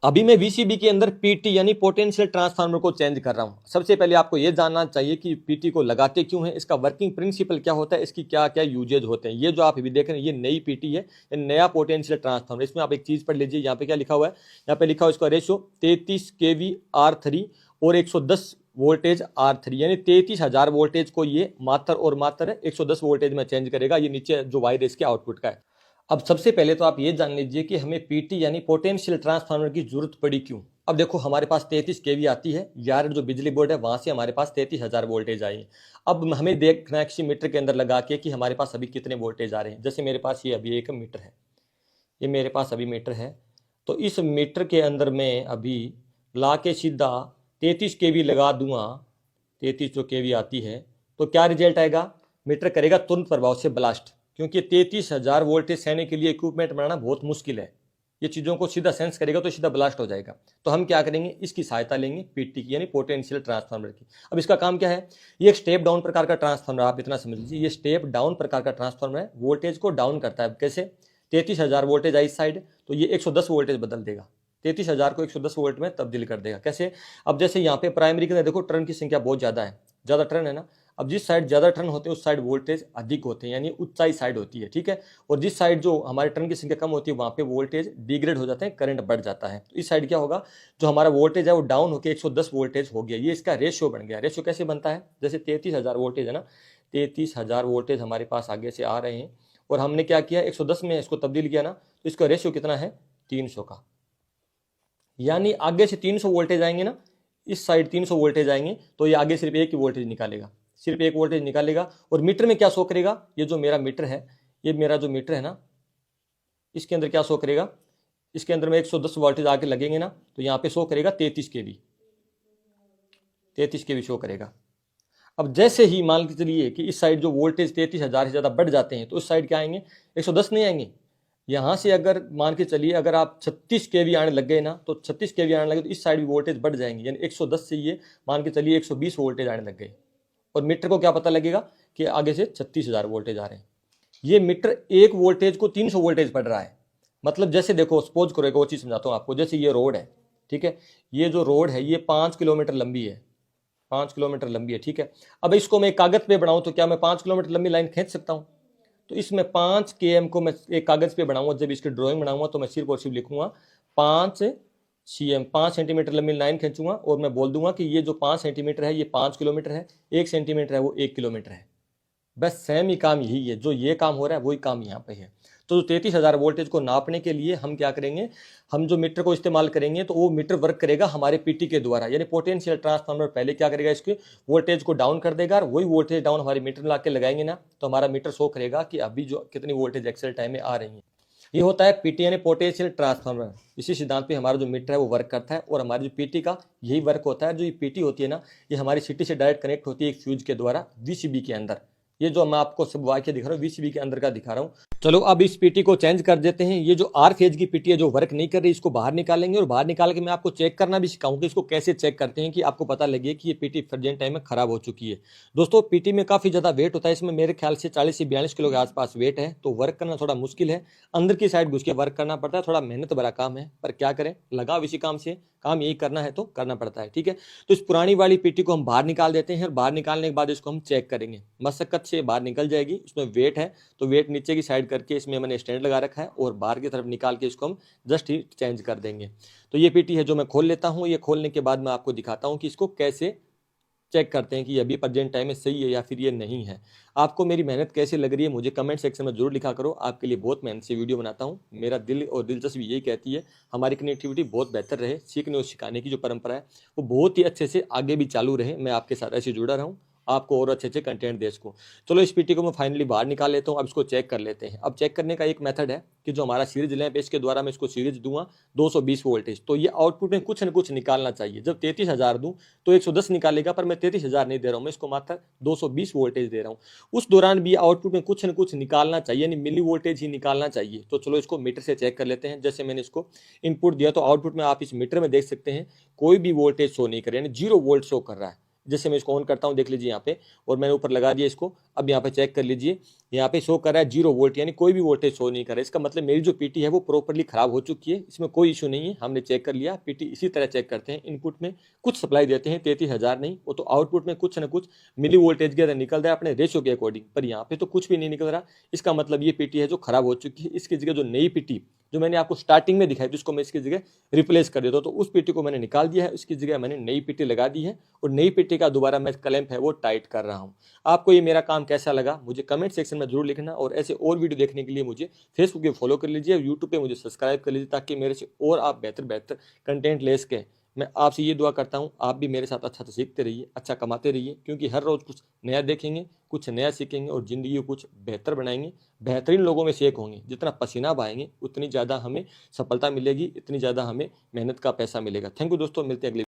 अभी मैं वीसीबी के अंदर पीटी यानी पोटेंशियल ट्रांसफार्मर को चेंज कर रहा हूं। सबसे पहले आपको यह जानना चाहिए कि पीटी को लगाते क्यों है, इसका वर्किंग प्रिंसिपल क्या होता है, इसकी क्या क्या यूजेज होते हैं। ये जो आप अभी देख रहे हैं ये नई पीटी है, ये नया पोटेंशियल ट्रांसफार्मर। इसमें आप एक चीज पढ़ लीजिए, यहाँ पे क्या लिखा हुआ है, यहाँ पे लिखा हुआ है इसका रेशियो 33 kV R3 और 110 वोल्टेज R3, यानी 33,000 वोल्टेज को ये मात्र और मात्र 110 वोल्टेज में चेंज करेगा। ये नीचे जो वायर इसके आउटपुट का है। अब सबसे पहले तो आप ये जान लीजिए कि हमें पीटी यानी पोटेंशियल ट्रांसफार्मर की जरूरत पड़ी क्यों। अब देखो हमारे पास 33 kV आती है, यार जो बिजली बोर्ड है वहां से हमारे पास 33,000 वोल्टेज आई। अब हमें देखना है किसी मीटर के अंदर लगा के कि हमारे पास अभी कितने वोल्टेज आ रहे हैं। जैसे मेरे पास ये अभी एक मीटर है, ये मेरे पास अभी मीटर है, तो इस मीटर के अंदर मैं अभी ला के सीधा 33 kV लगा दूंगा, 33 जो kV आती है, तो क्या रिजल्ट आएगा, मीटर करेगा तुरंत प्रभाव से ब्लास्ट। क्योंकि 33,000 वोल्टेज सहने के लिए इक्विपमेंट बनाना बहुत मुश्किल है, ये चीज़ों को सीधा सेंस करेगा तो सीधा ब्लास्ट हो जाएगा। तो हम क्या करेंगे, इसकी सहायता लेंगे पीटी की यानी पोटेंशियल ट्रांसफार्मर की। अब इसका काम क्या है, ये एक स्टेप डाउन प्रकार का ट्रांसफार्मर, आप इतना समझ लीजिए, ये स्टेप डाउन प्रकार का ट्रांसफार्मर है, वोल्टेज को डाउन करता है। कैसे, 33,000 वोल्टेज आई इस साइड, तो ये 110 वोल्टेज बदल देगा, 33,000 को 110 वोल्ट में तब्दील कर देगा। कैसे, अब जैसे यहाँ पे प्राइमरी के अंदर देखो टर्न की संख्या बहुत ज़्यादा है, ज़्यादा टर्न है ना, अब जिस साइड ज़्यादा टर्न होते हैं उस साइड वोल्टेज अधिक होते हैं, यानी ऊंचाई साइड होती है, ठीक है। और जिस साइड जो हमारे टर्न की संख्या कम होती है वहाँ पे वोल्टेज डिग्रेड हो जाते हैं, करंट बढ़ जाता है। तो इस साइड क्या होगा, जो हमारा वोल्टेज है वो डाउन होकर 110 वोल्टेज हो गया, ये इसका रेशियो बन गया। रेशियो कैसे बनता है, जैसे 33,000 वोल्टेज है ना, 33,000 वोल्टेज हमारे पास आगे से आ रहे हैं और हमने क्या किया 110 में इसको तब्दील किया ना, तो इसका रेशियो कितना है 300 का, यानी आगे से 300 वोल्टेज आएंगे ना, इस साइड 300 वोल्टेज आएंगे तो ये आगे सिर्फ एक ही वोल्टेज निकालेगा, सिर्फ एक वोल्टेज निकालेगा। और मीटर में क्या शो करेगा, ये जो मेरा मीटर है, ये मेरा जो मीटर है ना, इसके अंदर क्या शो करेगा, इसके अंदर में 110 वोल्टेज आके लगेंगे ना, तो यहाँ पे शो करेगा 33 kV, 33 kV शो करेगा। अब जैसे ही मान के चलिए कि इस साइड जो वोल्टेज 33,000 से ज़्यादा बढ़ जाते हैं तो उस साइड क्या आएंगे 110 नहीं आएंगे। यहाँ से अगर मान के चलिए अगर आप 36 kV आने लग गए ना, तो 36 kV आने लगे तो इस साइड भी वोल्टेज बढ़ जाएंगे, यानी 110 से ये मान के चलिए 120 वोल्टेज आने लग गए। और मीटर को क्या पता लगेगा कि आगे से 36,000 वोल्टेज आ रहे हैं। ये मीटर एक वोल्टेज को 300 वोल्टेज पड़ रहा है। मतलब जैसे देखो सपोज करो, एक वो चीज़ समझाता हूँ आपको, जैसे ये रोड है, ठीक है, ये जो रोड है ये 5 किलोमीटर लंबी है, 5 किलोमीटर लंबी है, ठीक है। अब इसको मैं कागज पे बनाऊं तो क्या मैं 5 किलोमीटर लंबी लाइन खींच सकता हूं, तो इसमें 5 km को मैं एक कागज पे बनाऊंगा, जब इसकी ड्राइंग बनाऊंगा तो मैं सिर्फ और सिर्फ लिखूंगा 5 cm, 5 सेंटीमीटर लंबी लाइन खींचूंगा और मैं बोल दूंगा कि ये जो 5 सेंटीमीटर है ये 5 किलोमीटर है, 1 सेंटीमीटर है वो 1 किलोमीटर है। बस सेम ही काम यही है, जो ये काम हो रहा है वही काम यहाँ पे है। तो 33,000 वोल्टेज को नापने के लिए हम क्या करेंगे, हम जो मीटर को इस्तेमाल करेंगे तो वो मीटर वर्क करेगा हमारे पीटी के द्वारा, यानी पोटेंशियल ट्रांसफार्मर पहले क्या करेगा, इसके वोल्टेज को डाउन कर देगा और वही वोल्टेज डाउन हमारे मीटर में ला के लगाएंगे ना, तो हमारा मीटर शो करेगा कि अभी जो कितनी वोल्टेज एक्सेल टाइम में आ रही है। ये होता है पीटी यानी पोटेंशियल ट्रांसफार्मर। इसी सिद्धांत पे हमारा जो मीटर है वो वर्क करता है और हमारी जो पीटी का यही वर्क होता है। जो ये पीटी होती है ना, ये हमारी सिटी से डायरेक्ट कनेक्ट होती है एक फ्यूज के द्वारा वीसीबी के अंदर। ये जो मैं आपको सब वाक्य दिखा रहा हूँ वीसीबी के अंदर का दिखा रहा हूँ। चलो अब इस पीटी को चेंज कर देते हैं। ये जो आर फेज की पीटी है जो वर्क नहीं कर रही, इसको बाहर निकालेंगे और बाहर निकाल के मैं आपको चेक करना भी सिखाऊंगा कि इसको कैसे चेक करते हैं, कि आपको पता लगे कि ये पीटी प्रेजेंट टाइम में खराब हो चुकी है। दोस्तों पीटी में काफ़ी ज़्यादा वेट होता है, इसमें मेरे ख्याल से 40 से 42 किलो के आसपास वेट है, तो वर्क करना थोड़ा मुश्किल है। अंदर की साइड घुस के वर्क करना पड़ता है, थोड़ा मेहनत भरा काम है, पर क्या करें, लगाव इसी काम से, काम यही करना है तो करना पड़ता है, ठीक है। तो इस पुरानी वाली पीटी को हम बाहर निकाल देते हैं और बाहर निकालने के बाद इसको हम चेक करेंगे, मशक्कत से बाहर निकल जाएगी। इसमें वेट है तो वेट नीचे की साइड करके इसमें मैंने स्टैंड लगा रखा है और बाहर की तरफ निकाल के इसको हम जस्ट ही चेंज कर देंगे। तो ये पीटी है जो मैं खोल लेता हूँ, ये खोलने के बाद मैं आपको दिखाता हूँ कि इसको कैसे चेक करते हैं कि अभी प्रेजेंट टाइम में सही है या फिर ये नहीं है। आपको मेरी मेहनत कैसी लग रही है मुझे कमेंट सेक्शन में जरूर लिखा करो। आपके लिए बहुत मेहनत से वीडियो बनाता हूँ, मेरा दिल और दिलचस्पी यही कहती है हमारी कनेक्टिविटी बहुत बेहतर रहे, सीखने और सिखाने की जो परंपरा है वो बहुत ही अच्छे से आगे भी चालू रहे, मैं आपके साथ ऐसे जुड़ा रहूँ, आपको और अच्छे अच्छे कंटेंट दे सकूँ। चलो इस पीटी को मैं फाइनली बाहर निकाल लेता हूँ। अब इसको चेक कर लेते हैं। अब चेक करने का एक मेथड है कि जो हमारा सीरीज लैंप है इसके द्वारा मैं इसको सीरीज दूंगा 220 वोल्टेज, तो ये आउटपुट में कुछ न कुछ निकालना चाहिए। जब 33,000 दूं तो 110 निकालेगा, पर मैं 33,000 नहीं दे रहा हूँ, मैं इसको मात्र 220 वोल्टेज दे रहा हूँ। उस दौरान भी आउटपुट में कुछ न कुछ निकालना चाहिए, यानी मिली वोल्टेज ही निकालना चाहिए। तो चलो इसको मीटर से चेक कर लेते हैं। जैसे मैंने इसको इनपुट दिया तो आउटपुट में आप इस मीटर में देख सकते हैं कोई भी वोल्टेज शो नहीं कर रहा है, यानी 0 वोल्ट शो कर रहा है। जैसे मैं इसको ऑन करता हूं, देख लीजिए यहाँ पे, और मैंने ऊपर लगा दिया इसको, अब यहाँ पे चेक कर लीजिए, यहाँ पे शो कर रहा है 0 वोल्ट, यानी कोई भी वोल्टेज शो नहीं कर रहा है। इसका मतलब मेरी जो पीटी है वो प्रॉपर्ली खराब हो चुकी है, इसमें कोई इशू नहीं है। हमने चेक कर लिया। पीटी इसी तरह चेक करते हैं, इनपुट में कुछ सप्लाई देते हैं 33,000 नहीं, वो तो आउटपुट में कुछ ना कुछ मिली वोल्टेज के अंदर निकल रहा है अपने रेशियो के अकॉर्डिंग, पर यहाँ पे तो कुछ भी नहीं निकल रहा। इसका मतलब ये पीटी है जो खराब हो चुकी है। इसकी जगह जो नई पीटी जो मैंने आपको स्टार्टिंग में दिखाई थी उसको मैं इसकी जगह रिप्लेस कर देता हूँ। तो उस पीटी को मैंने निकाल दिया है, उसकी जगह मैंने नई पीटी लगा दी है और नई पीटी का दोबारा मैं क्लैंप है वो टाइट कर रहा हूँ। आपको ये मेरा काम कैसा लगा मुझे कमेंट सेक्शन में जरूर लिखना, और ऐसे और वीडियो देखने के लिए मुझे फेसबुक पे फॉलो कर लीजिए, यूट्यूब पे मुझे सब्सक्राइब कर लीजिए, ताकि मेरे से और आप बेहतर कंटेंट ले सकें। मैं आपसे ये दुआ करता हूँ आप भी मेरे साथ अच्छा तो सीखते रहिए, अच्छा कमाते रहिए, क्योंकि हर रोज़ कुछ नया देखेंगे, कुछ नया सीखेंगे और ज़िंदगी को कुछ बेहतर बनाएंगे। बेहतरीन लोगों में से एक होंगे। जितना पसीना बहाएंगे उतनी ज़्यादा हमें सफलता मिलेगी, इतनी ज़्यादा हमें मेहनत का पैसा मिलेगा। थैंक यू दोस्तों, मिलते हैं अगली